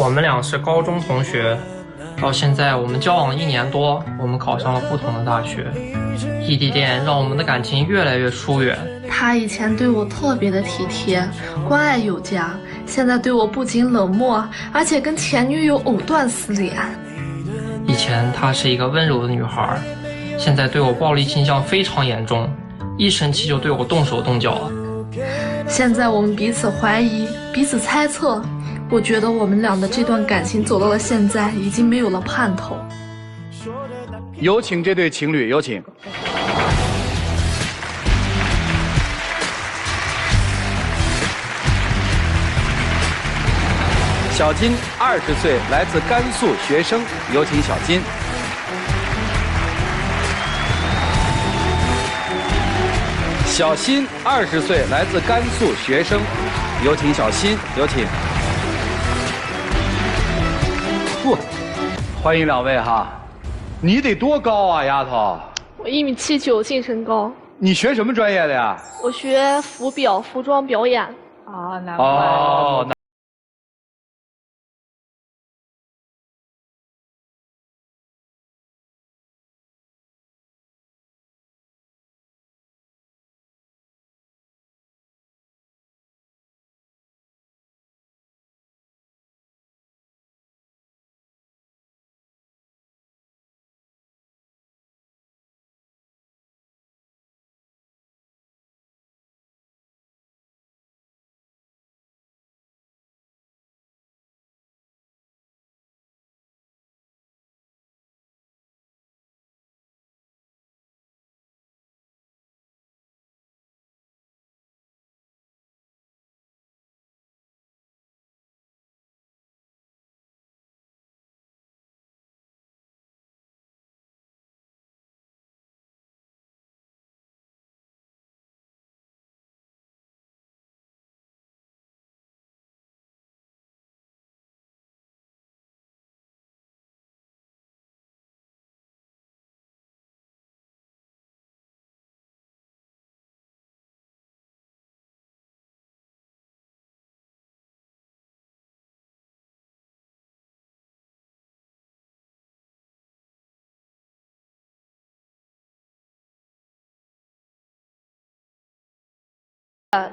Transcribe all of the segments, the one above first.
我们俩是高中同学，到现在我们交往1年多，我们考上了不同的大学，异地恋让我们的感情越来越疏远。他以前对我特别的体贴，关爱有加，现在对我不仅冷漠，而且跟前女友藕断丝连。以前她是一个温柔的女孩，现在对我暴力倾向非常严重，一生气就对我动手动脚。现在我们彼此怀疑，彼此猜测，我觉得我们俩的这段感情走到了现在，已经没有了盼头。有请这对情侣，有请。小金20岁，来自甘肃学生，有请小金。小新20岁，来自甘肃学生，有请小新，有请。不，欢迎两位哈。你得多高啊，丫头？我1.79米净身高。你学什么专业的呀？我学服装表演。啊，难怪。哦。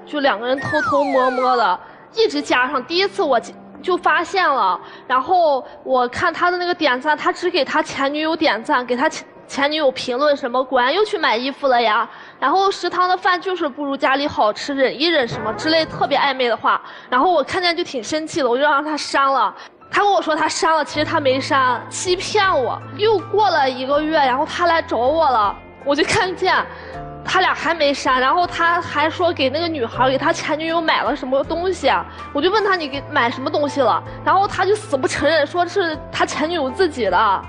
就2个人偷偷摸摸的，一直加上。第一次我就发现了，然后我看他的那个点赞，他只给他前女友点赞，给他前女友评论什么，果然又去买衣服了呀。然后食堂的饭就是不如家里好吃，忍一忍什么之类特别暧昧的话。然后我看见就挺生气的，我就让他删了。他跟我说他删了，其实他没删，欺骗我。又过了1个月，然后他来找我了，我就看见他俩还没删，然后他还说给那个女孩给他前女友买了什么东西，我就问他你给买什么东西了，然后他就死不承认，说是他前女友自己的。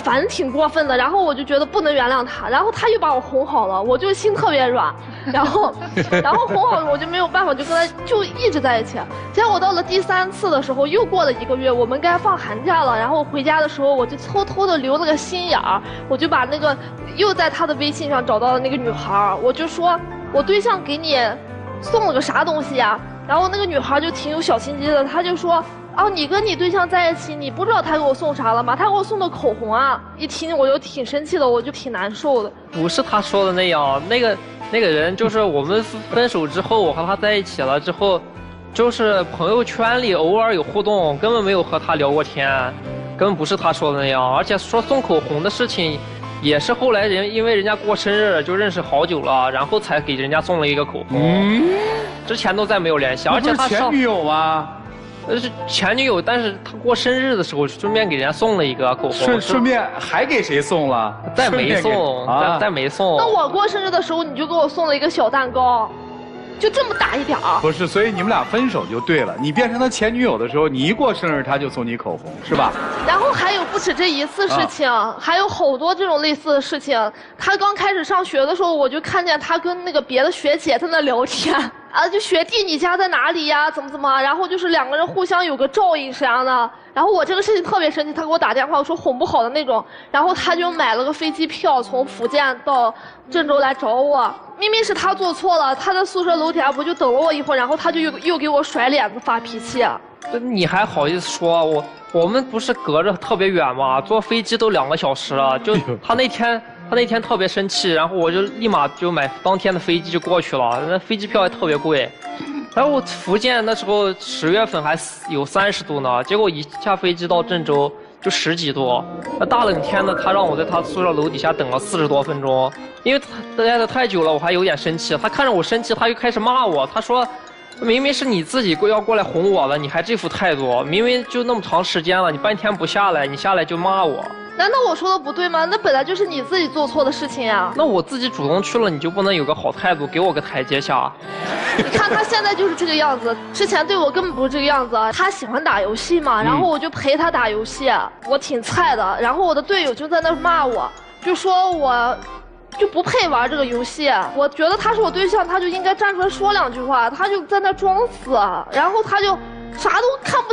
反正挺过分的，然后我就觉得不能原谅他，然后他又把我哄好了，我就心特别软，然后哄好了我就没有办法，就跟他就一直在一起。结果我到了第3次的时候，又过了1个月，我们该放寒假了，然后回家的时候我就偷偷的留了个心眼儿，我就把那个又在他的微信上找到了那个女孩，我就说我对象给你送了个啥东西呀？然后那个女孩就挺有小心机的，她就说。哦，你跟你对象在一起，你不知道他给我送啥了吗？他给我送的口红啊！一听我就挺生气的，我就挺难受的。不是他说的那样，那个人就是我们分手之后，我和他在一起了之后，就是朋友圈里偶尔有互动，根本没有和他聊过天，根本不是他说的那样。而且说送口红的事情，也是后来因为人家过生日就认识好久了，然后才给人家送了一个口红。之前都再没有联系，而且他前女友吗？是前女友，但是他过生日的时候顺便给人家送了一个口红，顺便还给谁送了？再没送，再没送。那我过生日的时候，你就给我送了一个小蛋糕，就这么大一点儿。不是，所以你们俩分手就对了。你变成他前女友的时候，你一过生日他就送你口红，是吧？然后还有不止这一次事情，还有好多这种类似的事情。他刚开始上学的时候，我就看见他跟那个别的学姐在那聊天。啊，就学弟你家在哪里呀？怎么？然后就是两个人互相有个照应这样的。然后我这个事情特别生气，他给我打电话，我说哄不好的那种。然后他就买了个飞机票，从福建到郑州来找我。明明是他做错了，他在宿舍楼底下不就等了我一会儿，然后他就又给我甩脸子发脾气。你还好意思说？我们不是隔着特别远吗？坐飞机都2个小时了。就他那天特别生气，然后我就立马就买当天的飞机就过去了。那飞机票还特别贵。然后我福建那时候10月份还有30度呢，结果一下飞机到郑州就10几度。那大冷天的，他让我在他宿舍楼底下等了40多分钟，因为他待得太久了，我还有点生气。他看着我生气，他就开始骂我，他说。明明是你自己要过来哄我了，你还这副态度。明明就那么长时间了，你半天不下来，你下来就骂我。难道我说的不对吗？那本来就是你自己做错的事情呀。那我自己主动去了，你就不能有个好态度，给我个台阶下？你看他现在就是这个样子，之前对我根本不是这个样子。他喜欢打游戏嘛，然后我就陪他打游戏，我挺菜的。然后我的队友就在那骂我，就说我。就不配玩这个游戏，我觉得他是我对象，他就应该站出来说2句话，他就在那装死，然后他就啥都看不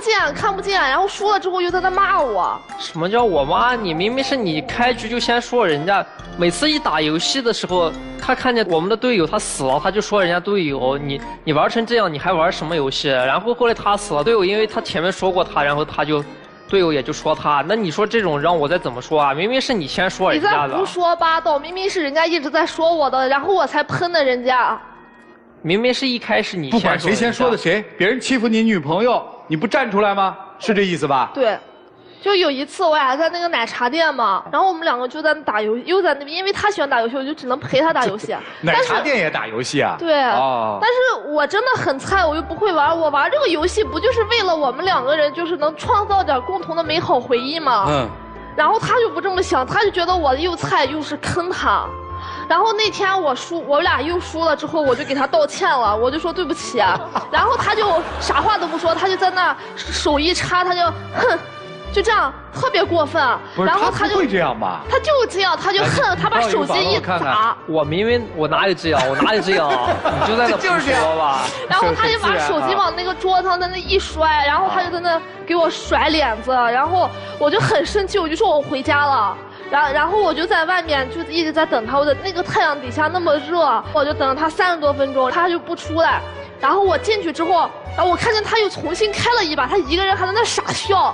见，然后输了之后又在那骂我。什么叫我骂你？明明是你开局就先说人家，每次一打游戏的时候，他看见我们的队友他死了，他就说人家队友，你玩成这样，你还玩什么游戏？然后后来他死了，队友因为他前面说过他，然后他就。队友也就说他，那你说这种让我再怎么说啊？明明是你先说人家的。你再胡说八道，明明是人家一直在说我的，然后我才喷的人家。明明是一开始你先说。不管谁先说的谁，别人欺负你女朋友，你不站出来吗？是这意思吧？对。就有一次我俩在那个奶茶店嘛，然后我们2个就在那打游戏，又在那边，因为他喜欢打游戏，我就只能陪他打游戏。奶茶店也打游戏啊？对。哦。但是我真的很菜，我又不会玩。我玩这个游戏不就是为了我们2个人就是能创造点共同的美好回忆吗？嗯。然后他就不这么想，他就觉得我又菜又是坑他。然后那天我俩又输了之后，我就给他道歉了，我就说对不起。然后他就啥话都不说，他就在那手一插，他就哼。就这样特别过分，然后他就会这样吧？他就这样，他就恨，他把手机一砸。我明明我哪有这样，你就在那胡说吧。然后他就把手机往那个桌子上在那一摔，然后他就在那给我甩脸子，然后我就很生气，我就说我回家了。然后我就在外面就一直在等他，我在那个太阳底下那么热，我就等了他30多分钟，他就不出来。然后我进去之后，然后我看见他又重新开了一把，他一个人还在那傻笑。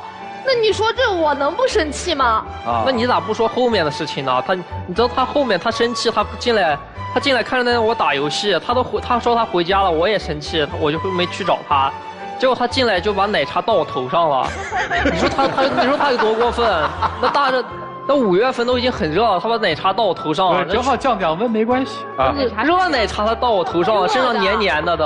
那你说这我能不生气吗？啊，那你咋不说后面的事情呢？你知道他后面他生气，他进来看着我打游戏，他说他回家了，我也生气，我就没去找他，结果他进来就把奶茶倒我头上了。你说他有多过分？那5月份都已经很热了，他把奶茶倒我头上了，正好降温没关系啊。热奶茶他倒我头上了，身上黏黏的。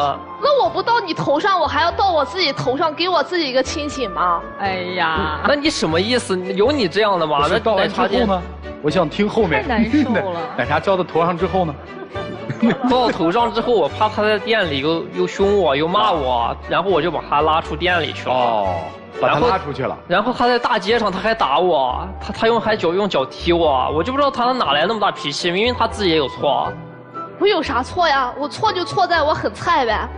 那我不到你头上，我还要到我自己头上，给我自己一个清醒吗？哎呀，那你什么意思？有你这样的吗？那倒完之后呢？我想听后面。太难受了。奶茶浇到头上之后呢？到我头上之后，我怕他在店里又凶我又骂我，然后我就把他拉出店里去了。哦。把他拉出去了，然后他在大街上他还打我，他用脚踢我，我就不知道他哪来那么大脾气，明明他自己也有错。我有啥错呀？我错就错在我很菜呗。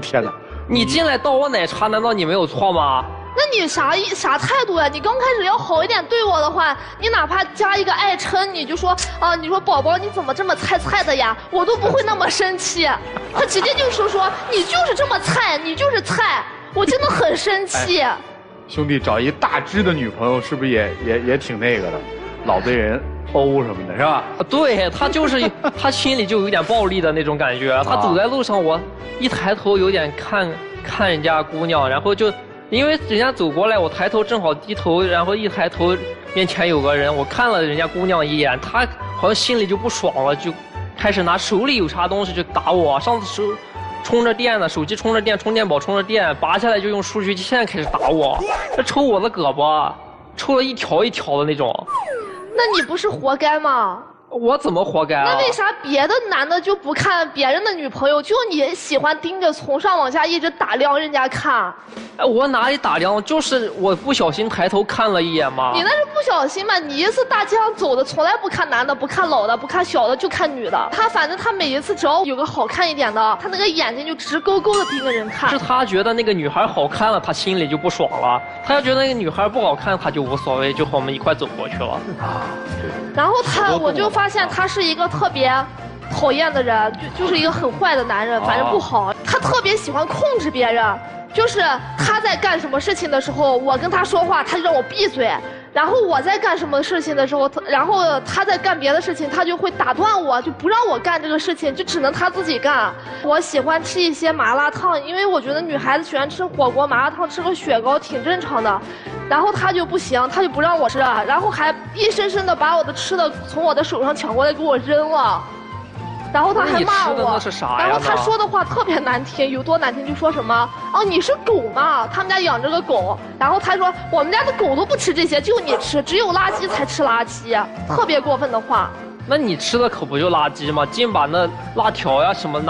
天哪！你进来倒我奶茶，难道你没有错吗？那你啥态度呀？你刚开始要好一点对我的话，你哪怕加一个爱称，你就说啊，你说宝宝你怎么这么菜的呀？我都不会那么生气。他直接就说你就是这么菜，你就是菜。我真的很生气。兄弟，找一大只的女朋友是不是也挺那个的，老被人殴什么的，是吧？对，他就是他心里就有点暴力的那种感觉。他走在路上，我一抬头有点看人家姑娘，然后就因为人家走过来，我抬头正好低头，然后一抬头面前有个人，我看了人家姑娘一眼，他好像心里就不爽了，就开始拿手里有啥东西就打我。上次充着电呢，手机充着电，充电宝充着电，拔下来就用数据线开始打我，这抽我的胳膊，抽了一条一条的那种。那你不是活该吗？我怎么活该啊？那为啥别的男的就不看别人的女朋友，就你喜欢盯着从上往下一直打量人家看？哎，我哪里打量？就是我不小心抬头看了一眼嘛。你那是不小心嘛？你一次大街上走的，从来不看男的，不看老的，不看小的，就看女的。他反正他每一次只要有个好看一点的，他那个眼睛就直勾勾的盯着人看。是他觉得那个女孩好看了，他心里就不爽了；他要觉得那个女孩不好看，他就无所谓，就和我们一块走过去了。然后我就发现他是一个特别讨厌的人，就是一个很坏的男人，反正不好。他特别喜欢控制别人，就是他在干什么事情的时候，我跟他说话，他就让我闭嘴。然后我在干什么事情的时候，然后他在干别的事情，他就会打断我，就不让我干这个事情，就只能他自己干。我喜欢吃一些麻辣烫，因为我觉得女孩子喜欢吃火锅、麻辣烫，吃个雪糕挺正常的。然后他就不行，他就不让我吃，然后还硬生生的把我的吃的从我的手上抢过来给我扔了。然后他还骂我，然后他说的话特别难听，有多难听就说什么哦你是狗嘛，他们家养着个狗，然后他说我们家的狗都不吃这些，就你吃，只有垃圾才吃垃圾，特别过分的话。那你吃的可不就垃圾吗？净把那辣条呀什么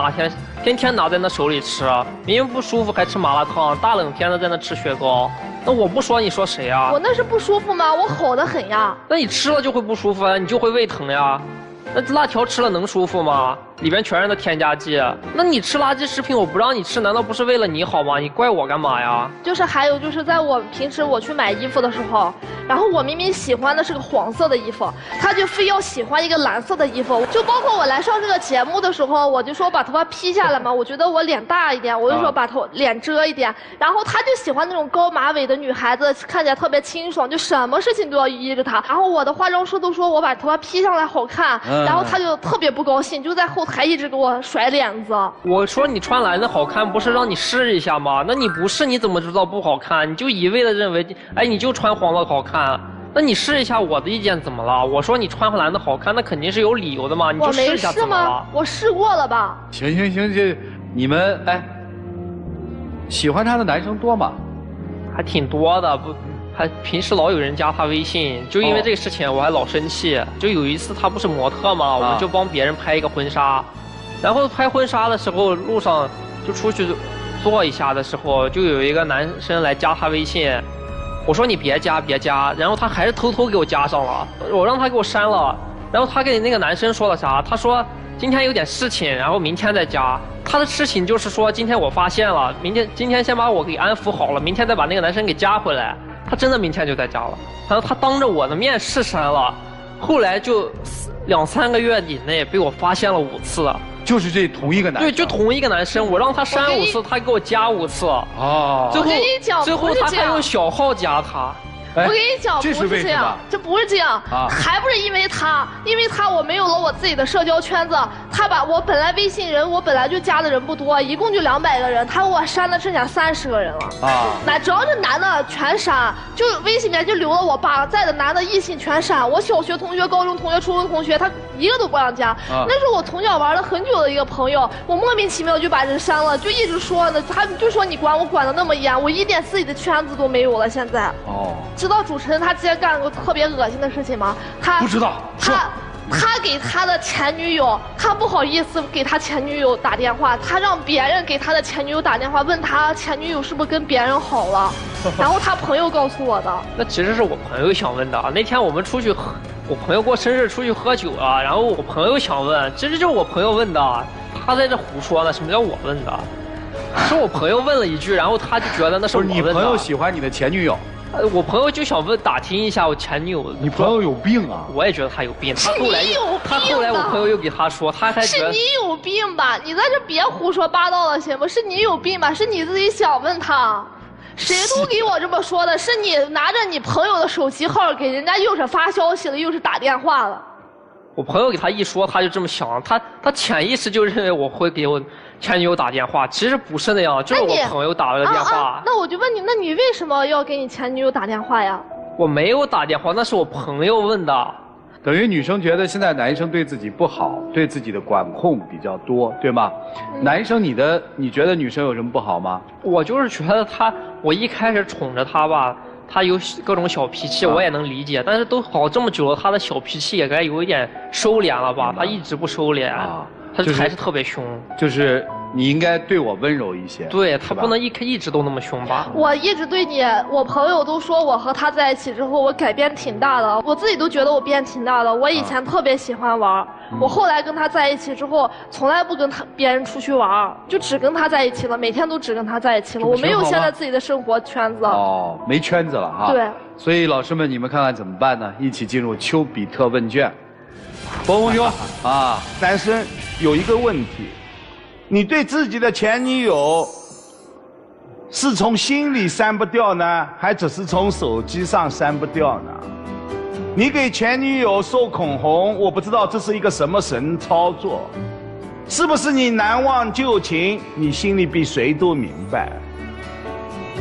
天天拿在那手里吃，明明不舒服还吃麻辣烫，大冷天的在那吃雪糕。那我不说你说谁啊？我那是不舒服吗？我好得很呀。那你吃了就会不舒服啊，你就会胃疼呀。那辣条吃了能舒服吗？里边全是那添加剂。那你吃垃圾食品，我不让你吃，难道不是为了你好吗？你怪我干嘛呀？就是还有就是在我平时我去买衣服的时候，然后我明明喜欢的是个黄色的衣服，他就非要喜欢一个蓝色的衣服。就包括我来上这个节目的时候，我就说把头发披下来嘛，我觉得我脸大一点，我就说把脸遮一点。然后他就喜欢那种高马尾的女孩子，看起来特别清爽，就什么事情都要依着他。然后我的化妆师都说我把头发披上来好看，然后他就特别不高兴，就在后台一直给我甩脸子。我说你穿蓝的好看，不是让你试一下吗？那你不试你怎么知道不好看？你就一味的认为，哎，你就穿黄的好看。那你试一下，我的意见怎么了？我说你穿蓝的好看，那肯定是有理由的嘛。你就试一下怎么了？我没试吗？我试过了吧？行，这你们喜欢他的男生多吗？还挺多的，不，还平时老有人加他微信，就因为这个事情我还老生气。就有一次他不是模特嘛，我们就帮别人拍一个婚纱，然后拍婚纱的时候路上就出去坐一下的时候，就有一个男生来加他微信。我说你别加，然后他还是偷偷给我加上了，我让他给我删了，然后他给那个男生说了啥？他说今天有点事情，然后明天再加。他的事情就是说今天我发现了，今天先把我给安抚好了，明天再把那个男生给加回来。他真的明天就在加了，然后他当着我的面试删了，后来就2、3个月以内被我发现了5次了。就是这同一个男生，对，就同一个男生，我让他删5次，他给我加5次。哦，最后他还用小号加他。我跟你讲，不是这样，这不是这样，还不是因为他我没有了我自己的社交圈子，他把我本来微信人我本来就加的人不多，一共就200个人，他给我删的剩下30个人了啊！那只要是男的全删，就微信里面就留了我爸在的男的异性全删，我小学同学、高中同学、初中同学，他一个都不让加。那是我从小玩了很久的一个朋友，我莫名其妙就把人删了，就一直说呢，他就说你管我管的那么严，我一点自己的圈子都没有了，现在。哦。知道主持人他之前干过特别恶心的事情吗？不知道。他给他的前女友，他不好意思给他前女友打电话，他让别人给他的前女友打电话，问他前女友是不是跟别人好了，然后他朋友告诉我的。那其实是我朋友想问的，那天我们出去喝，我朋友过生日出去喝酒啊，然后我朋友想问，其实就是我朋友问的，他在这胡说呢，什么叫我问的？是我朋友问了一句，然后他就觉得那是我问的。不是你朋友喜欢你的前女友？我朋友就想打听一下我前女友。你朋友有病啊！我也觉得他有病。是你有病。他后来我朋友又给他说，他还觉得是你有病吧？你在这别胡说八道了行吗？是你有病吧？是你自己想问他，谁都给我这么说的。是你拿着你朋友的手机号给人家又是发消息了，又是打电话了。我朋友给他一说，他就这么想，他潜意识就认为我会给我前女友打电话，其实不是那样，就是我朋友打了个电话。那我就问你，那你为什么要给你前女友打电话呀？我没有打电话，那是我朋友问的。等于女生觉得现在男生对自己不好，对自己的管控比较多，对吗？男生你觉得女生有什么不好吗？我就是觉得我一开始宠着他吧，他有各种小脾气，我也能理解。但是都好这么久了，他的小脾气也该有一点收敛了吧？他一直不收敛，他还是特别凶。就是你应该对我温柔一些。对，他不能一直都那么凶吧？我一直对你，我朋友都说我和他在一起之后，我改变挺大的，我自己都觉得我变挺大的。我以前特别喜欢玩，我后来跟他在一起之后，从来不跟别人出去玩，就只跟他在一起了，每天都只跟他在一起了。我没有现在自己的生活圈子。哦，没圈子了哈。对。所以老师们，你们看看怎么办呢？一起进入丘比特问卷。伯鸿兄啊，男生有一个问题，你对自己的前女友是从心里删不掉呢，还只是从手机上删不掉呢？你给前女友收口红，我不知道这是一个什么神操作，是不是你难忘旧情？你心里比谁都明白，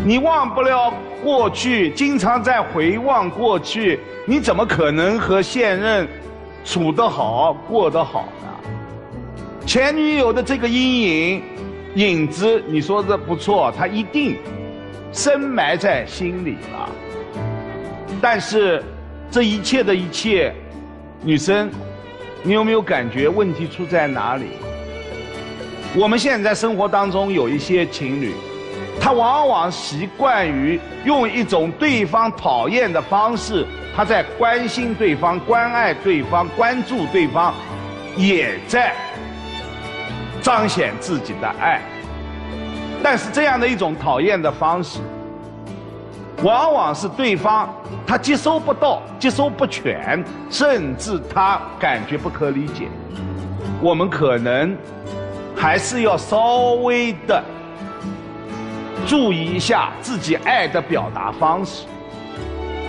你忘不了过去，经常在回望过去，你怎么可能和现任处得好，过得好呢？前女友的这个阴影影子，你说的不错，她一定深埋在心里了。但是这一切的一切，女生，你有没有感觉问题出在哪里？我们现在生活当中有一些情侣，他往往习惯于用一种对方讨厌的方式，他在关心对方、关爱对方、关注对方，也在彰显自己的爱。但是这样的一种讨厌的方式，往往是对方他接收不到、接收不全，甚至他感觉不可理解。我们可能还是要稍微的注意一下自己爱的表达方式。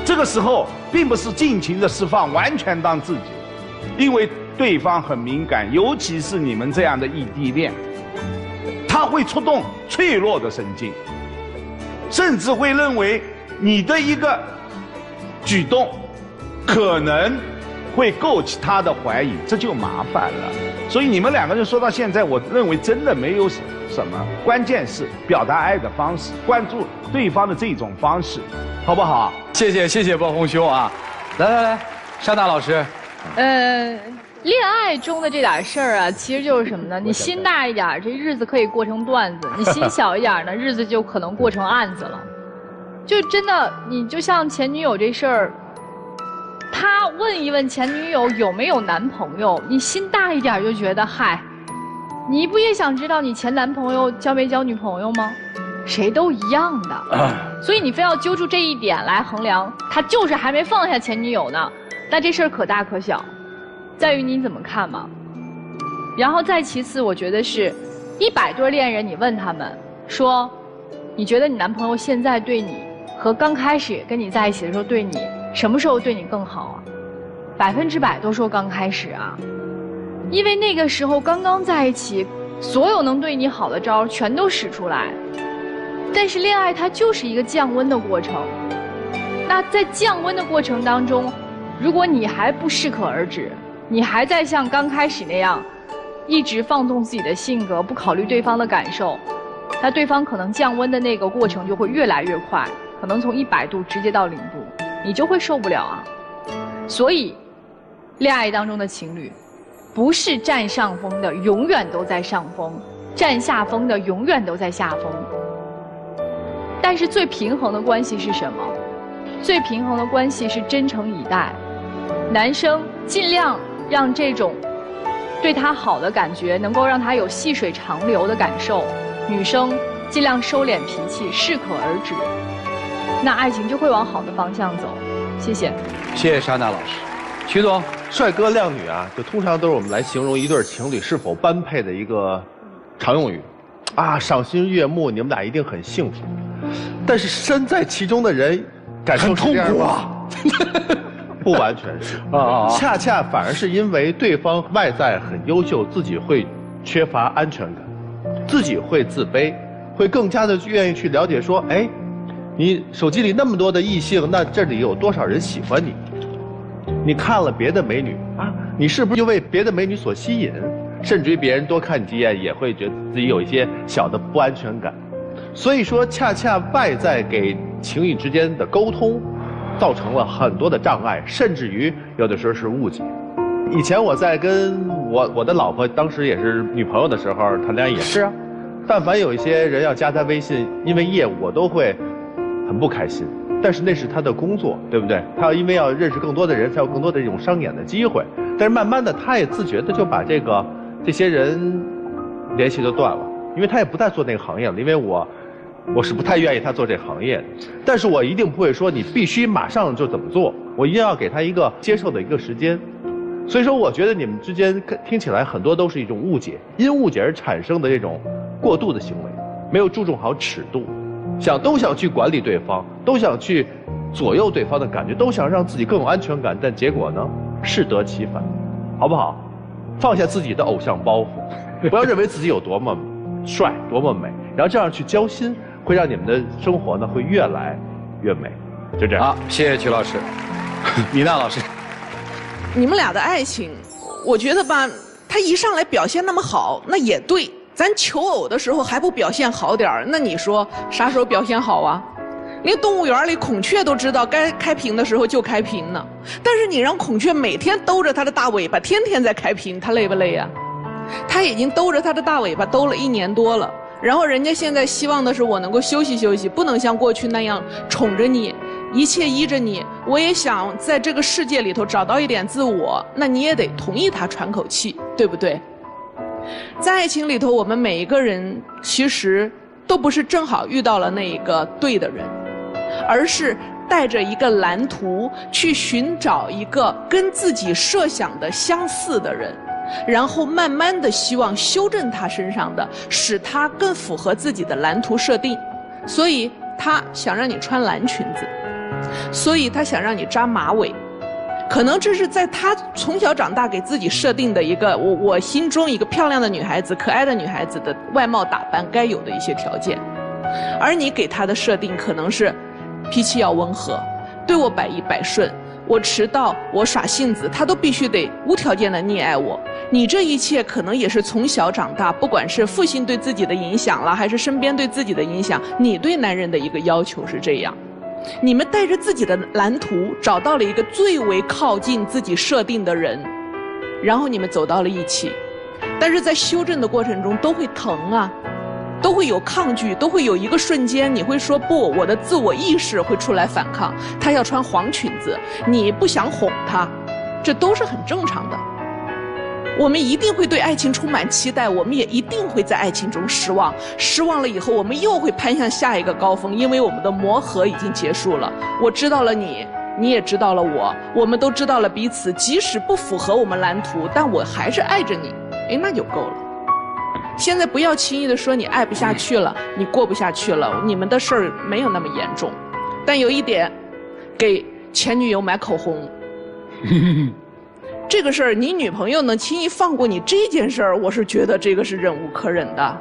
这个时候并不是尽情的释放，完全当自己，因为对方很敏感，尤其是你们这样的异地恋，他会触动脆弱的神经，甚至会认为你的一个举动可能会勾起他的怀疑，这就麻烦了。所以你们两个人说到现在，我认为真的没有什么，关键是表达爱的方式，关注对方的这种方式，好不好？谢谢伯鸿兄啊！来，莎娜老师。恋爱中的这点事儿啊，其实就是什么呢？你心大一点，这日子可以过成段子；你心小一点呢，日子就可能过成案子了。就真的，你就像前女友这事儿，他问一问前女友有没有男朋友，你心大一点就觉得嗨，你不也想知道你前男朋友交没交女朋友吗？谁都一样的，所以你非要揪住这一点来衡量，他就是还没放下前女友呢，那这事儿可大可小，在于你怎么看嘛。然后再其次，我觉得是100对恋人，你问他们说，你觉得你男朋友现在对你和刚开始跟你在一起的时候对你，什么时候对你更好啊？100%都说刚开始啊，因为那个时候刚刚在一起，所有能对你好的招全都使出来。但是恋爱它就是一个降温的过程，那在降温的过程当中，如果你还不适可而止，你还在像刚开始那样一直放纵自己的性格，不考虑对方的感受，那对方可能降温的那个过程就会越来越快，可能从100度直接到0度，你就会受不了啊。所以恋爱当中的情侣不是占上风的永远都在上风，占下风的永远都在下风。但是最平衡的关系是什么？最平衡的关系是真诚以待，男生尽量让这种对他好的感觉能够让他有细水长流的感受，女生尽量收敛脾气，适可而止，那爱情就会往好的方向走。谢谢。谢谢莎娜老师。徐总，帅哥靓女啊，就通常都是我们来形容一对情侣是否般配的一个常用语。啊，赏心悦目，你们俩一定很幸福。但是身在其中的人，感受是这样吗？不完全是恰恰反而是因为对方外在很优秀，自己会缺乏安全感，自己会自卑，会更加的愿意去了解说，哎，你手机里那么多的异性，那这里有多少人喜欢你？你看了别的美女啊，你是不是就为别的美女所吸引？甚至于别人多看你几眼，也会觉得自己有一些小的不安全感。所以说，恰恰外在给情侣之间的沟通造成了很多的障碍，甚至于有的时候是误解。以前我在跟我的老婆，当时也是女朋友的时候谈恋爱也是啊，但凡有一些人要加她微信，因为业务我都会很不开心。但是那是她的工作，对不对？她因为要认识更多的人，才有更多的这种商演的机会。但是慢慢的，她也自觉的就把这些人联系都断了，因为她也不再做那个行业了。因为我是不太愿意她做这个行业的，但是我一定不会说你必须马上就怎么做，我一定要给她一个接受的一个时间。所以说，我觉得你们之间听起来很多都是一种误解，因误解而产生的这种过度的行为，没有注重好尺度，都想去管理对方，都想去左右对方的感觉，都想让自己更有安全感，但结果呢，适得其反，好不好？放下自己的偶像包袱，不要认为自己有多么帅、多么美，然后这样去交心，会让你们的生活呢会越来越美。就这样。好，谢谢曲老师，米娜老师。你们俩的爱情，我觉得吧，他一上来表现那么好，那也对。咱求偶的时候还不表现好点儿，那你说啥时候表现好啊？连动物园里孔雀都知道该开屏的时候就开屏呢。但是你让孔雀每天兜着它的大尾巴，天天在开屏，它累不累呀？它已经兜着它的大尾巴兜了1年多了，然后人家现在希望的是我能够休息休息，不能像过去那样宠着你。一切依着你，我也想在这个世界里头找到一点自我，那你也得同意他喘口气，对不对？在爱情里头，我们每一个人其实都不是正好遇到了那一个对的人，而是带着一个蓝图去寻找一个跟自己设想的相似的人，然后慢慢的希望修正他身上的，使他更符合自己的蓝图设定。所以他想让你穿蓝裙子，所以他想让你扎马尾，可能这是在他从小长大给自己设定的一个我心中一个漂亮的女孩子、可爱的女孩子的外貌打扮该有的一些条件，而你给他的设定可能是脾气要温和，对我百依百顺，我迟到我耍性子他都必须得无条件的溺爱我。你这一切可能也是从小长大，不管是父亲对自己的影响了，还是身边对自己的影响，你对男人的一个要求是这样。你们带着自己的蓝图找到了一个最为靠近自己设定的人，然后你们走到了一起，但是在修正的过程中都会疼啊，都会有抗拒，都会有一个瞬间你会说不，我的自我意识会出来反抗。他要穿黄裙子，你不想哄他，这都是很正常的。我们一定会对爱情充满期待，我们也一定会在爱情中失望。失望了以后，我们又会攀向下一个高峰，因为我们的磨合已经结束了。我知道了你，你也知道了我，我们都知道了彼此，即使不符合我们蓝图，但我还是爱着你。那就够了。现在不要轻易的说你爱不下去了，你过不下去了，你们的事儿没有那么严重。但有一点，给前女友买口红。这个事儿，你女朋友能轻易放过你这件事儿，我是觉得这个是忍无可忍的。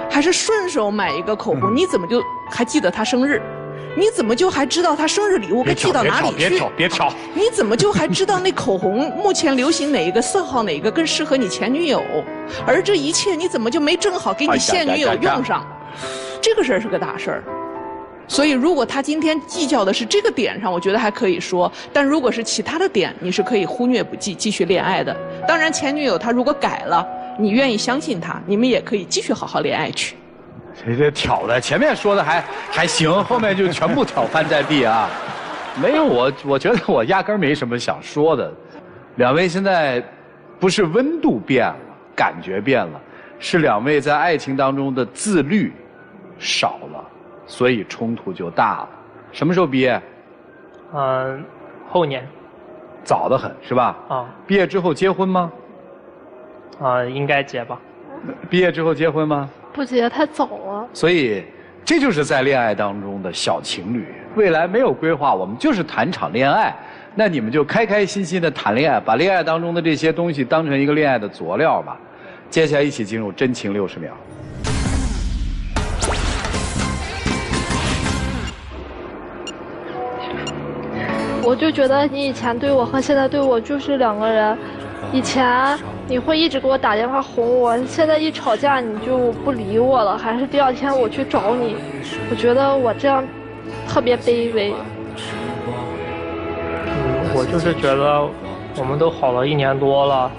还是顺手买一个口红，你怎么就还记得她生日？你怎么就还知道她生日礼物该寄到哪里去？别挑！你怎么就还知道那口红目前流行哪一个色号，哪一个更适合你前女友？而这一切你怎么就没正好给你现女友用上？这个事儿是个大事儿。所以如果他今天计较的是这个点上，我觉得还可以说，但如果是其他的点，你是可以忽略不计，继续恋爱的。当然前女友她如果改了，你愿意相信她，你们也可以继续好好恋爱去。这挑的前面说的还行，后面就全部挑翻在地啊。没有，我觉得我压根儿没什么想说的。两位现在不是温度变了，感觉变了，是两位在爱情当中的自律少了，所以冲突就大了。什么时候毕业？后年。早得很是吧？啊。毕业之后结婚吗？应该结吧。毕业之后结婚吗？不结太早了。所以这就是在恋爱当中的小情侣，未来没有规划，我们就是谈场恋爱。那你们就开开心心的谈恋爱，把恋爱当中的这些东西当成一个恋爱的佐料吧。接下来一起进入真情60秒。我就觉得你以前对我和现在对我就是两个人。以前你会一直给我打电话哄我，现在一吵架你就不理我了，还是第二天我去找你。我觉得我这样特别卑微。我就是觉得我们都好了1年多了，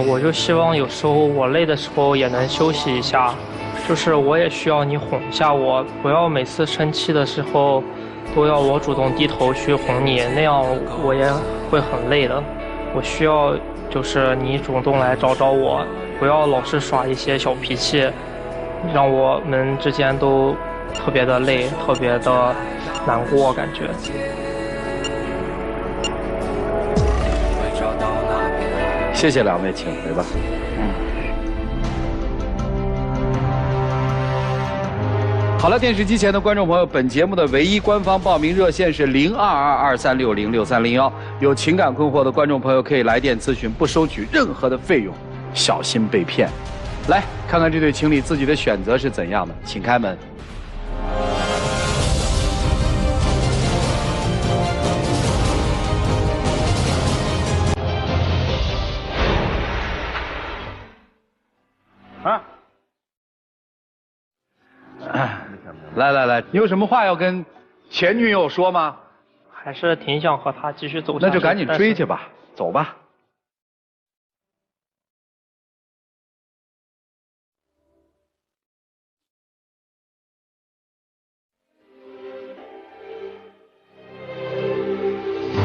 我就希望有时候我累的时候也能休息一下，就是我也需要你哄一下我，不要每次生气的时候都要我主动低头去哄你，那样我也会很累的。我需要就是你主动来找找我，不要老是耍一些小脾气，让我们之间都特别的累，特别的难过感觉。谢谢2位，请回吧。好了，电视机前的观众朋友，本节目的唯一官方报名热线是0222360631，有情感困惑的观众朋友可以来电咨询，不收取任何的费用，小心被骗。来看看这对情侣自己的选择是怎样的，请开门。来，你有什么话要跟前女友说吗？还是挺想和他继续走下去。那就赶紧追去吧，走吧。